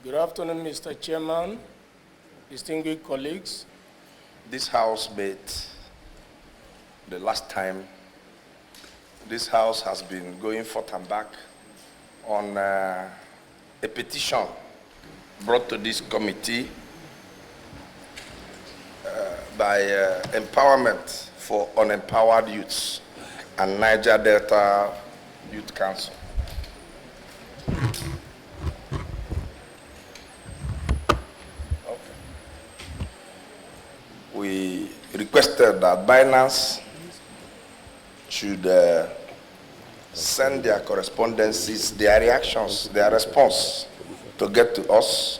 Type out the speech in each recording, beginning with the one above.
Good afternoon, Mr. Chairman, distinguished colleagues. This House met the last time. This House has been going forth and back on a petition brought to this committee by Empowerment for Unempowered Youths and Niger Delta Youth Council. We requested that Binance should send their correspondences, their reactions, their response to get to us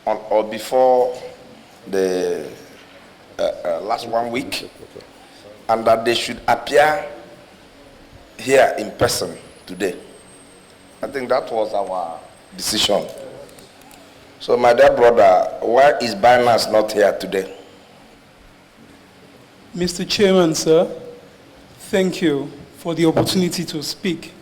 on or before the last 1 week, and that they should appear here in person today. I think that was our decision. So my dear brother, why is Binance not here today? Mr. Chairman, sir, thank you for the opportunity to speak.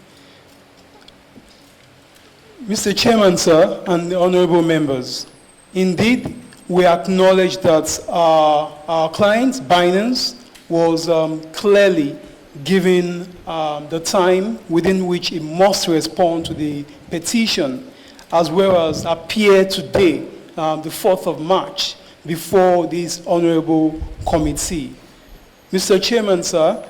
Mr. Chairman, sir, and the honorable members, indeed, we acknowledge that our client, Binance, was clearly given the time within which it must respond to the petition, as well as appear today, the 4th of March, before this honorable committee. Mr. Chairman, sir,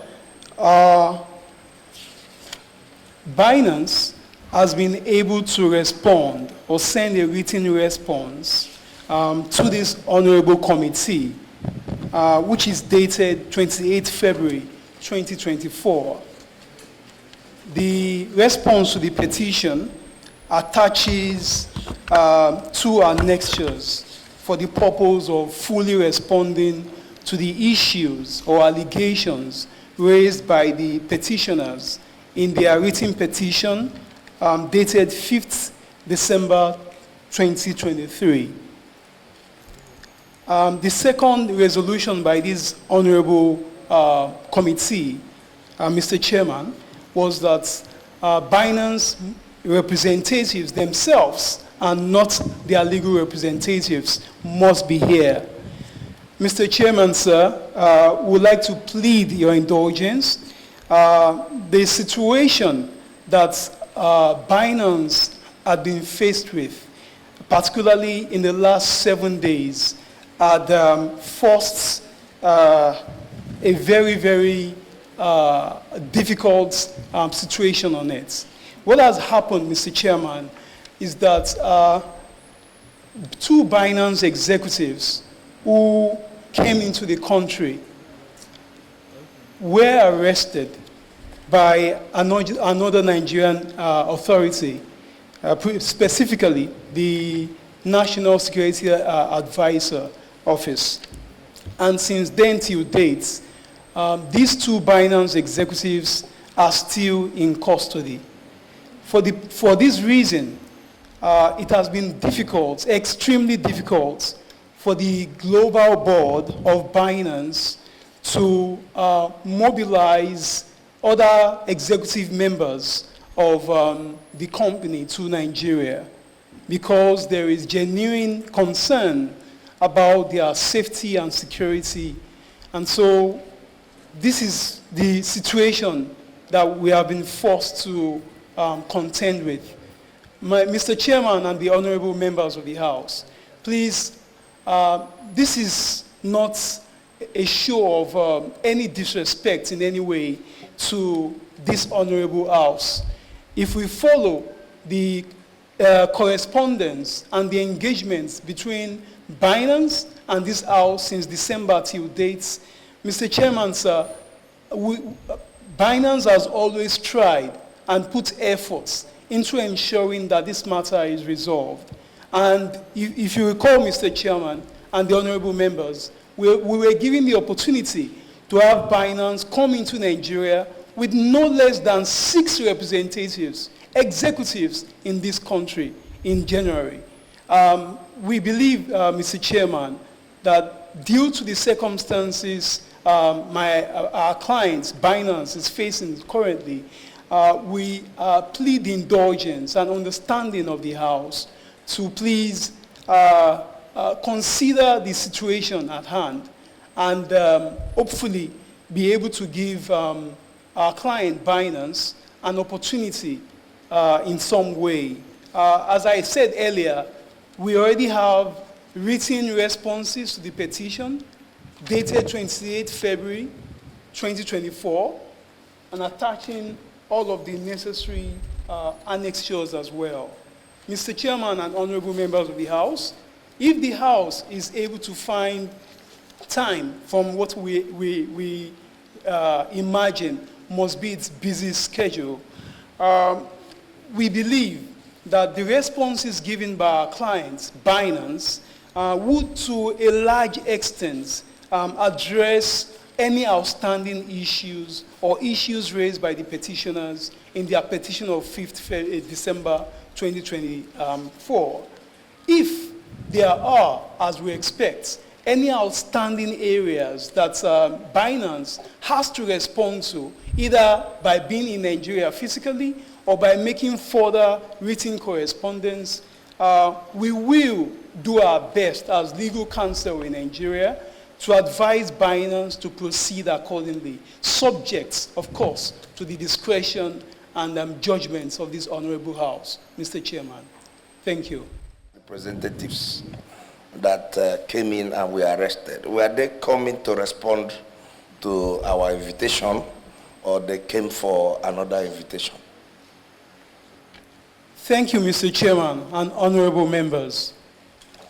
Binance has been able to respond or send a written response to this honorable committee, which is dated 28 February 2024. The response to the petition attaches 2 annexures for the purpose of fully responding to the issues or allegations raised by the petitioners in their written petition dated 5th December 2023. The second resolution by this honorable committee, Mr. Chairman, was that Binance representatives themselves and not their legal representatives must be here. Mr. Chairman, sir, would like to plead your indulgence. The situation that Binance had been faced with, particularly in the last 7 days, had forced a very, very difficult situation on it. What has happened, Mr. Chairman, is that 2 Binance executives who came into the country were arrested by another Nigerian authority, specifically the National Security Advisor Office. And since then till date, these 2 Binance executives are still in custody. For this reason, it has been difficult, extremely difficult, for the global board of Binance to mobilize other executive members of the company to Nigeria, because there is genuine concern about their safety and security. And so this is the situation that we have been forced to contend with. Mr. Chairman and the honorable members of the House, please, this is not a show of any disrespect in any way to this honorable House. If we follow the correspondence and the engagements between Binance and this House since December till date, Mr. Chairman, sir, Binance has always tried and put efforts into ensuring that this matter is resolved. And if you recall, Mr. Chairman and the honorable members, we were given the opportunity to have Binance come into Nigeria with no less than 6 representatives, executives in this country in January. We believe, Mr. Chairman, that due to the circumstances our clients, Binance, is facing currently, we plead indulgence and understanding of the House to please consider the situation at hand and hopefully be able to give our client Binance an opportunity in some way. As I said earlier, we already have written responses to the petition dated 28 February 2024 and attaching all of the necessary annexures as well. Mr. Chairman and honorable members of the House, if the House is able to find time from what we imagine must be its busy schedule, we believe that the responses given by our clients, Binance, would to a large extent address any outstanding issues or issues raised by the petitioners in their petition of 5th December 2024. If there are, as we expect, any outstanding areas that Binance has to respond to, either by being in Nigeria physically or by making further written correspondence, we will do our best as legal counsel in Nigeria to advise Binance to proceed accordingly, subject, of course, to the discretion and judgments of this honorable House. Mr. Chairman, thank you. Representatives that came in and were arrested, were they coming to respond to our invitation, or they came for another invitation? Thank you, Mr. Chairman and honorable members.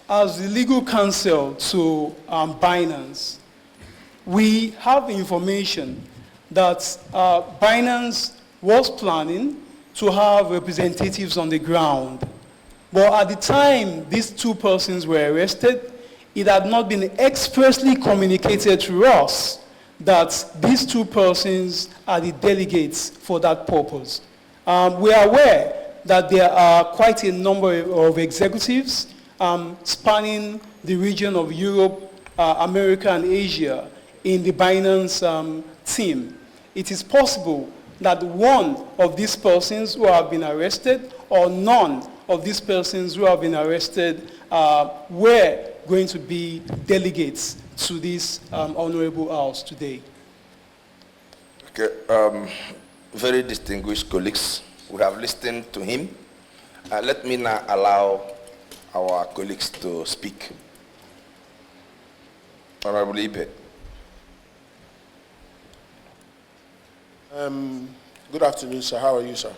As the legal counsel to Binance, we have information that Binance was planning to have representatives on the ground. But at the time these two persons were arrested, it had not been expressly communicated to us that these two persons are the delegates for that purpose. We are aware that there are quite a number of executives spanning the region of Europe, America, and Asia in the Binance team. It is possible that one of these persons who have been arrested or none of these persons who have been arrested were going to be delegates to this honorable House today. Okay, very distinguished colleagues, we have listened to him. Let me now allow our colleagues to speak. Honorable Ibe. Good afternoon, sir. How are you, sir?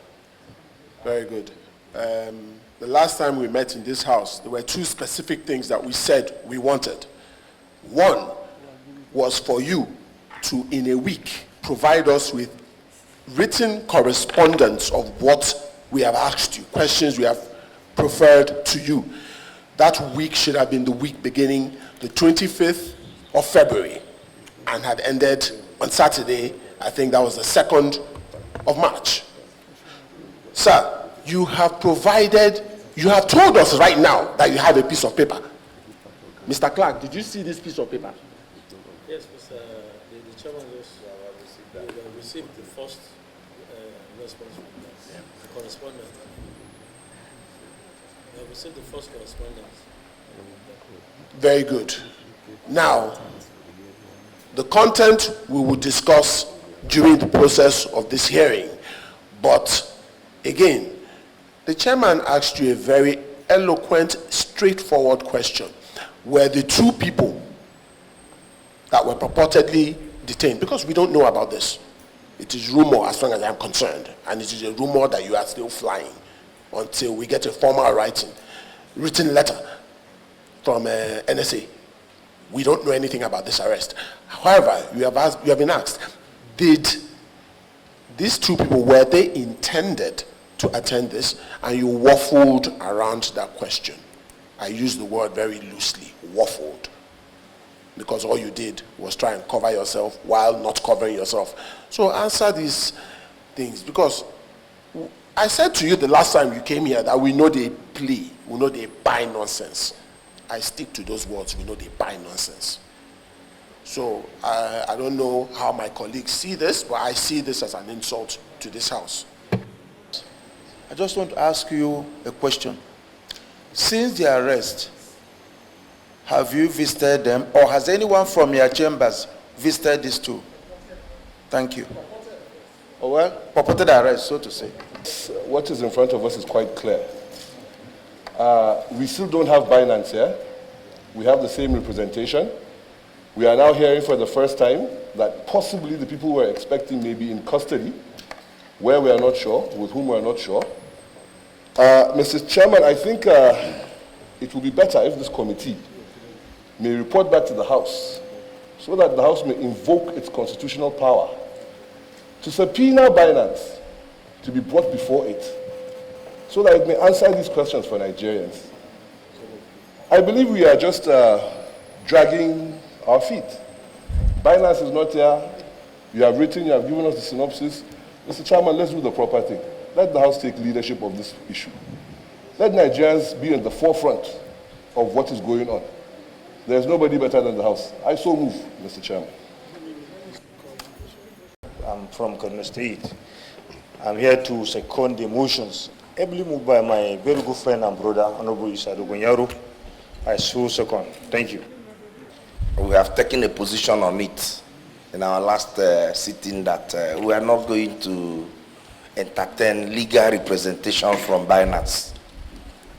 Very good. The last time we met in this house, there were two specific things that we said we wanted. One was for you to, in a week, provide us with written correspondence of what we have asked you, questions we have preferred to you. That week should have been the week beginning the 25th of February and had ended on Saturday. I think that was the 2nd of March. Sir, you have told us right now that you have a piece of paper. Mr. Clark, did you see this piece of paper? Yes, Mr. The chairman received the first response from the correspondent. We received the first correspondence. Very good. Now, the content we will discuss during the process of this hearing. But again, the chairman asked you a very eloquent, straightforward question. Were the two people that were purportedly detained, because we don't know about this, it is rumor as far as I'm concerned, and it is a rumor that you are still flying until we get a formal written letter from NSA. We don't know anything about this arrest. However, you have been asked, did these two people, were they intended to attend this? And you waffled around that question. I use the word very loosely, waffled, because all you did was try and cover yourself while not covering yourself. So answer these things, because I said to you the last time you came here that we know they plea, we know they buy nonsense. I stick to those words, we know they buy nonsense. So I don't know how my colleagues see this, but I see this as an insult to this house. I just want to ask you a question. Since the arrest, have you visited them, or has anyone from your chambers visited these two? Thank you. Oh, well, purported arrest, so to say. What is in front of us is quite clear. We still don't have Binance here. We have the same representation. We are now hearing for the first time that possibly the people we're expecting may be in custody, where we are not sure, with whom we are not sure. Mr. Chairman, I think it will be better if this committee may report back to the House so that the House may invoke its constitutional power to subpoena Binance to be brought before it so that it may answer these questions for Nigerians. I believe we are just dragging our feet. Binance is not here. You have written, you have given us the synopsis. Mr. Chairman, let's do the proper thing. Let the House take leadership of this issue. Let Nigerians be in the forefront of what is going on. There's nobody better than the House. I so move, Mr. Chairman. I'm from Kano State. I'm here to second the motions ably moved by my very good friend and brother, Honorable Isado Gonyaro. I so second. Thank you. We have taken a position on it in our last sitting that we are not going to entertain legal representation from Binance,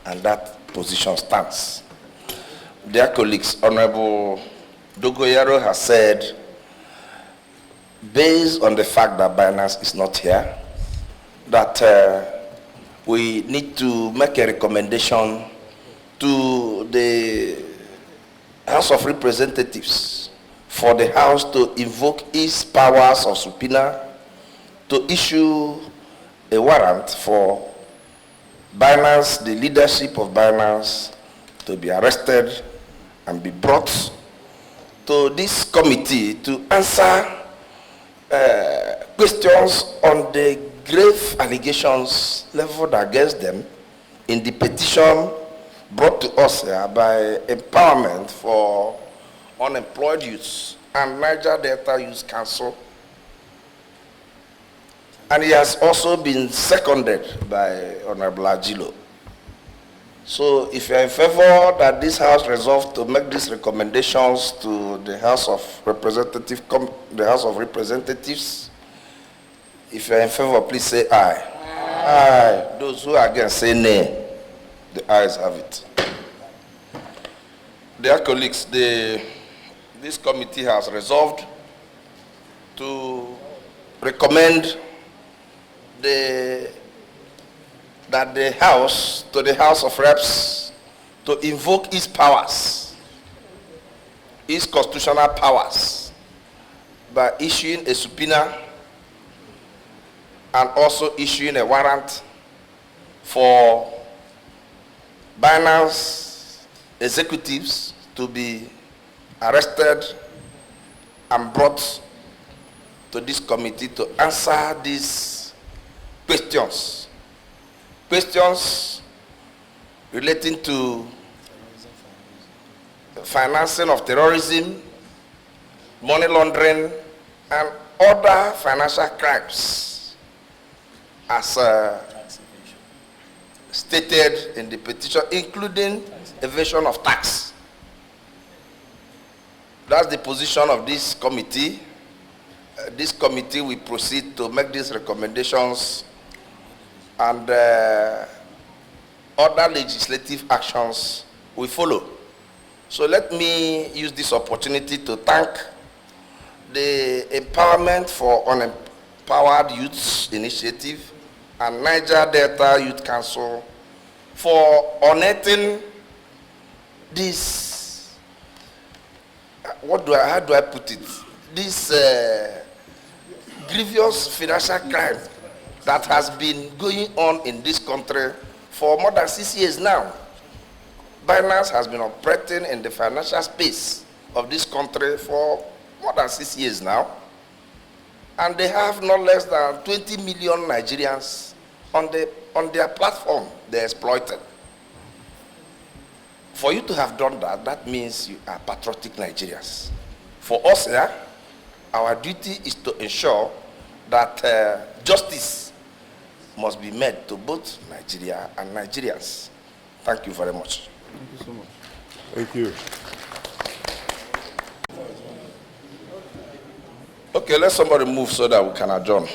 and that position stands. Dear colleagues, Honorable Dogoyaro has said, based on the fact that Binance is not here, that we need to make a recommendation to the House of Representatives for the House to invoke its powers of subpoena to issue a warrant for Binance, the leadership of Binance, to be arrested and be brought to this committee to answer questions on the grave allegations leveled against them in the petition brought to us here by Empowerment for Unemployed Youths and Niger Delta Youth Council. And he has also been seconded by Honorable Ajilo. So if you are in favor that this House resolve to make these recommendations to the House of Representatives, if you are in favor, please say aye. Aye. Those who are against, say nay. The ayes have it. Dear colleagues, this committee has resolved to recommend that the House, to the House of Reps, to invoke its powers, its constitutional powers, by issuing a subpoena and also issuing a warrant for Binance executives to be arrested and brought to this committee to answer these questions. Questions relating to financing of terrorism, money laundering, and other financial crimes as stated in the petition, including evasion of tax. That's the position of this committee. This committee will proceed to make these recommendations, and other legislative actions will follow. So let me use this opportunity to thank the Empowerment for Unempowered Youths Initiative and Niger Delta Youth Council for unearthing this, how do I put it? This grievous financial crime that has been going on in this country for more than 6 years now. Binance has been operating in the financial space of this country for more than 6 years now. And they have not less than 20 million Nigerians on their platform they exploited. For you to have done that, that means you are patriotic Nigerians. For us here, our duty is to ensure that justice must be made to both Nigeria and Nigerians. Thank you very much. Thank you so much. Thank you. Okay, let somebody move so that we can adjourn.